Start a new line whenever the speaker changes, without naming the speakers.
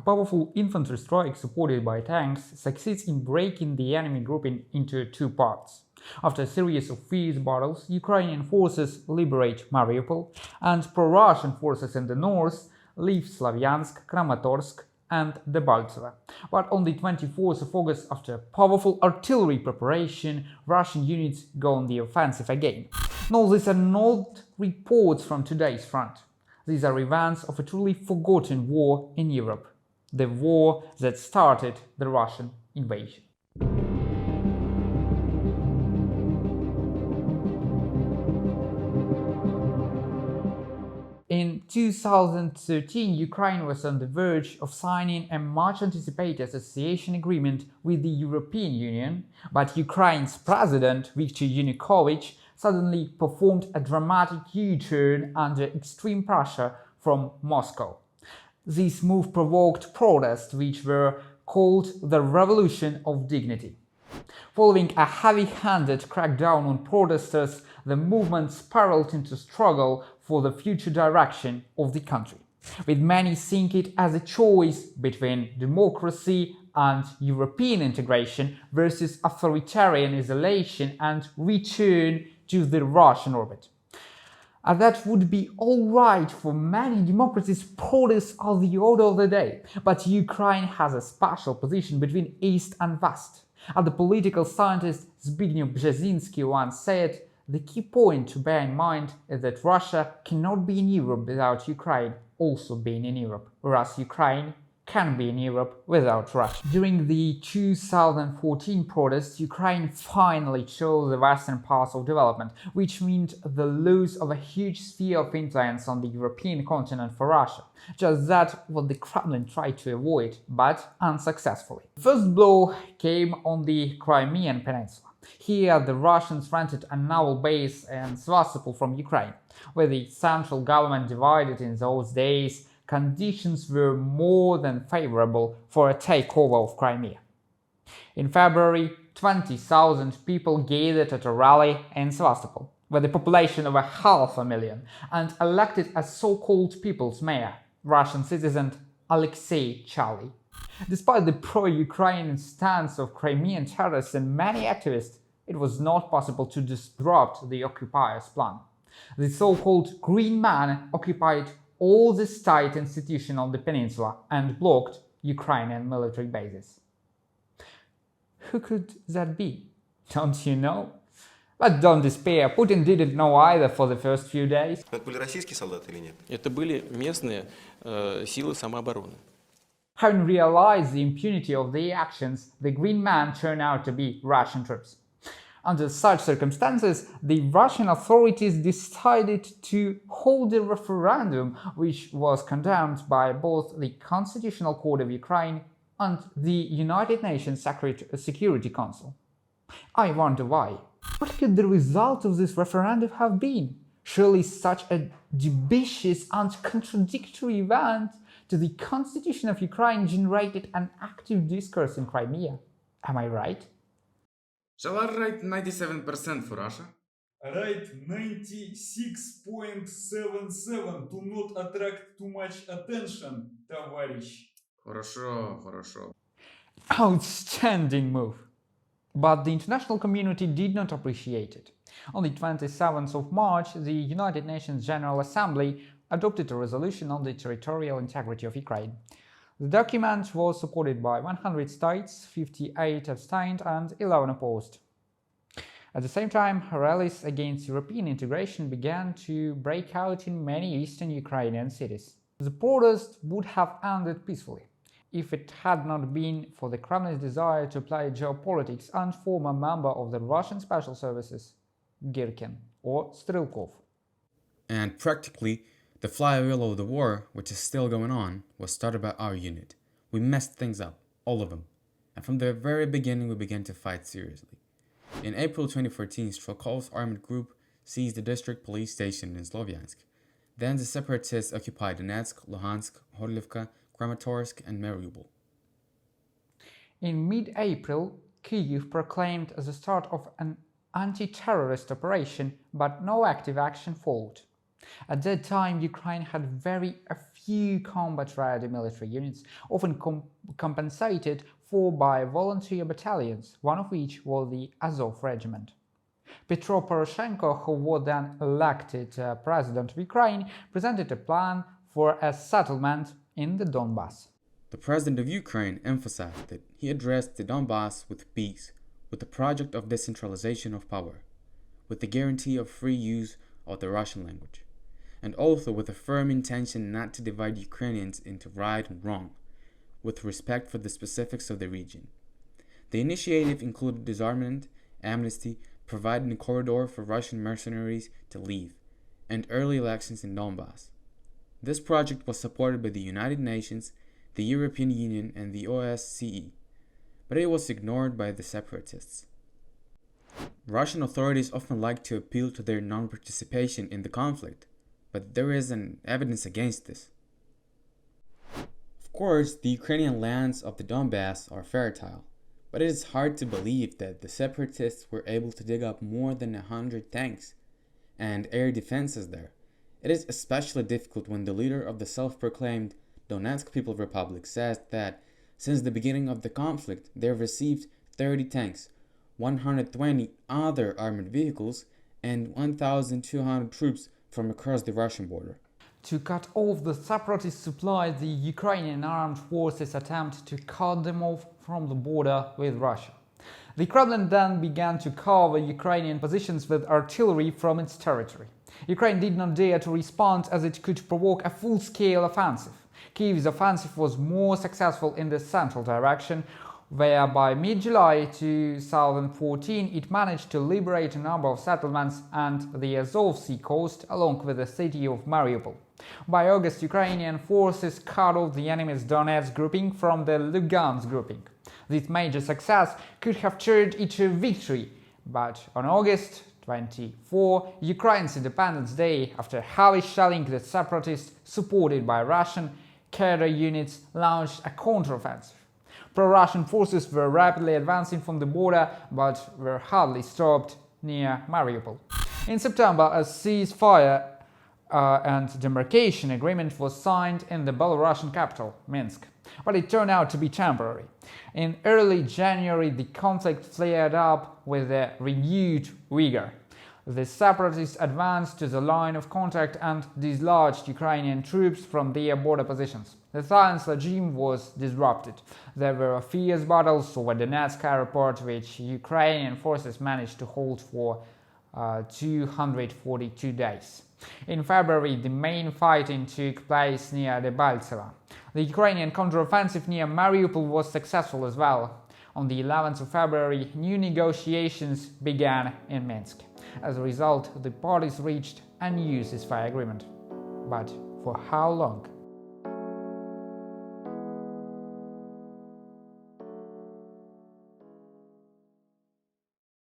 powerful infantry strike supported by tanks succeeds in breaking the enemy grouping into two parts. After a series of fierce battles, Ukrainian forces liberate Mariupol, and pro-Russian forces in the north leave Slavyansk, Kramatorsk, and Debaltseve. But on the 24th of August, after powerful artillery preparation, Russian units go on the offensive again. No, these are not reports from today's front. These are events of a truly forgotten war in Europe. The war that started the Russian invasion. In 2013, Ukraine was on the verge of signing a much-anticipated association agreement with the European Union, but Ukraine's president, Viktor Yanukovych, suddenly performed a dramatic U-turn under extreme pressure from Moscow. This move provoked protests which were called the Revolution of Dignity. Following a heavy-handed crackdown on protesters, the movement spiraled into struggle for the future direction of the country, with many seeing it as a choice between democracy and European integration versus authoritarian isolation and return to the Russian orbit. And that would be alright for many democracies. Protests are the order of the day, but Ukraine has a special position between East and West. And the political scientist Zbigniew Brzezinski once said, "The key point to bear in mind is that Russia cannot be in Europe without Ukraine also being in Europe, whereas Ukraine can be in Europe without Russia." During the 2014 protests, Ukraine finally chose the western path of development, which meant the loss of a huge sphere of influence on the European continent for Russia. Just that what the Kremlin tried to avoid, but unsuccessfully. The first blow came on the Crimean Peninsula. Here, the Russians rented a naval base in Sevastopol from Ukraine. With the central government divided in those days, conditions were more than favorable for a takeover of Crimea. In February, 20,000 people gathered at a rally in Sevastopol, with a population of 500,000, and elected a so-called people's mayor, Russian citizen Alexei Chaly. Despite the pro-Ukrainian stance of Crimean terrorists and many activists, it was not possible to disrupt the occupiers' plan. The so-called Green Man occupied all the state institutions on the peninsula and blocked Ukrainian military bases. Who could that be? Don't you know? But don't despair, Putin didn't know either for the first few days.
Это были российские солдаты или нет?
Это были местные силы самообороны.
Having realized the impunity of their actions, the Green Man turned out to be Russian troops. Under such circumstances, the Russian authorities decided to hold a referendum, which was condemned by both the Constitutional Court of Ukraine and the United Nations Security Council. I wonder why. What could the result of this referendum have been? Surely such a dubious and contradictory event to the Constitution of Ukraine generated an active discourse in Crimea. Am I right?
Shall I rate 97% for Russia?
Rate 96.77 to not attract too much attention, товарищ.
Хорошо.
Outstanding move! But the international community did not appreciate it. On the 27th of March, the United Nations General Assembly adopted a resolution on the territorial integrity of Ukraine. The document was supported by 100 states, 58 abstained and 11 opposed. At the same time, rallies against European integration began to break out in many eastern Ukrainian cities. The protest would have ended peacefully if it had not been for the Kremlin's desire to play geopolitics and form a member of the Russian special services, Girkin or Strelkov.
And practically, the flywheel of the war, which is still going on, was started by our unit. We messed things up, all of them. And from the very beginning, we began to fight seriously. In April 2014, Strelkov's armored group seized the district police station in Slovyansk. Then the separatists occupied Donetsk, Luhansk, Horlivka, Kramatorsk, and Mariupol.
In mid-April, Kyiv proclaimed the start of an anti-terrorist operation, but no active action followed. At that time, Ukraine had very few combat-ready military units, often compensated for by volunteer battalions, one of which was the Azov Regiment. Petro Poroshenko, who was then elected president of Ukraine, presented a plan for a settlement in the Donbass.
The president of Ukraine emphasized that he addressed the Donbass with peace, with the project of decentralization of power, with the guarantee of free use of the Russian language, and also with a firm intention not to divide Ukrainians into right and wrong, with respect for the specifics of the region. The initiative included disarmament, amnesty, providing a corridor for Russian mercenaries to leave, and early elections in Donbass. This project was supported by the United Nations, the European Union, and the OSCE, but it was ignored by the separatists. Russian authorities often like to appeal to their non-participation in the conflict, but there is an evidence against this. Of course, the Ukrainian lands of the Donbass are fertile, but it is hard to believe that the separatists were able to dig up more than 100 tanks and air defenses there. It is especially difficult when the leader of the self-proclaimed Donetsk People Republic says that since the beginning of the conflict they have received 30 tanks, 120 other armored vehicles, and 1,200 troops from across the Russian border.
To cut off the separatist supplies, the Ukrainian armed forces attempt to cut them off from the border with Russia. The Kremlin then began to cover Ukrainian positions with artillery from its territory. Ukraine did not dare to respond as it could provoke a full-scale offensive. Kyiv's offensive was more successful in the central direction, where by mid-July 2014 it managed to liberate a number of settlements and the Azov Sea coast along with the city of Mariupol. By August, Ukrainian forces cut off the enemy's Donetsk grouping from the Lugansk grouping. This major success could have turned into victory, but on August 24, Ukraine's Independence Day, after heavy shelling, the separatists, supported by Russian cadre units, launched a counteroffensive. Pro-Russian forces were rapidly advancing from the border, but were hardly stopped near Mariupol. In September, a ceasefire and demarcation agreement was signed in the Belarusian capital, Minsk, but it turned out to be temporary. In early January, the conflict flared up with a renewed vigor. The separatists advanced to the line of contact and dislodged Ukrainian troops from their border positions. The silence regime was disrupted. There were fierce battles over Donetsk airport, which Ukrainian forces managed to hold for 242 days. In February, the main fighting took place near Debaltseve. The Ukrainian counteroffensive near Mariupol was successful as well. On the 11th of February, new negotiations began in Minsk. As a result, the parties reached a new ceasefire agreement. But for how long?